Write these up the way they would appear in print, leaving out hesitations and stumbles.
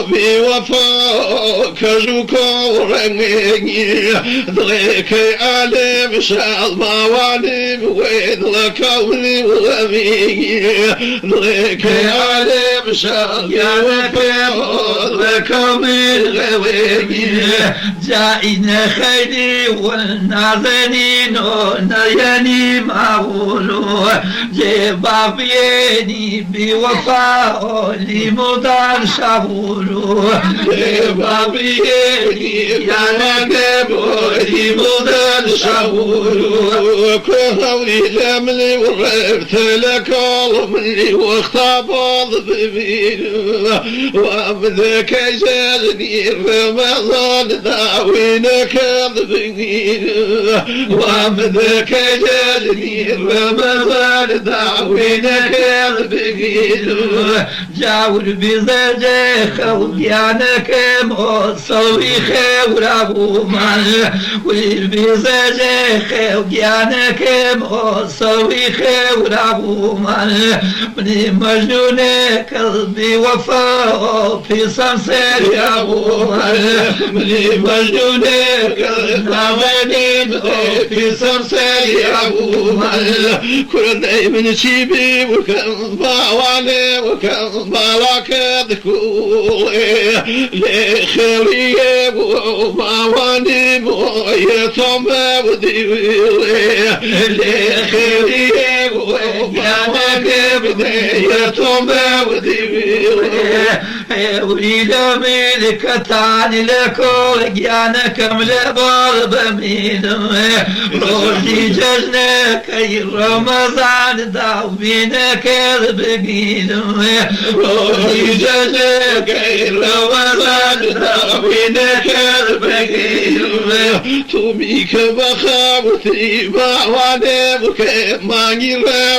بوفاك جوكورني ذلك عالم شال موالم وين لكوني وغمي ذلك عالم شال لكوني غوي جائنا خيري والناظرين نياني معولو جيبا بيني بوفاء لمدار شغولو جيبا بيني يا نجيبو لمدار شغولو كهولي لملي ورفت لك مني واختبض بمينو وابذك جالني رمضان داوينك البنين وابذك جالني رمضان داوينك البنين جاور بزجخ ويانك موصوي خير ابو مال والبزجخ ويانك موصوي خير ابو مال من مجنون قلبي وفاء في صمصر يا ابو مال من مجنون قلبي في صمصر يا ابو مال كل دايما شيبي وكان باواني وكان بالاك ذكولي لخيري وباواني ويتم وديولي لخيري وباواني يتم وديولي وليد ملك تاني لكل جانك ملبر بمين روحي ججنك اي رمضان داوينك البقين روحي ججنك اي رمضان داوينك البقين توميك بخاوتي بعوانيك ماني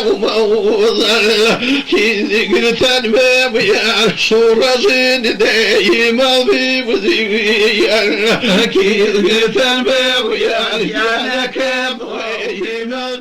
وموضل كي ذكرت الباب يا شورجين دايما بيبذيان كي ذكرت الباب يا نكب دايما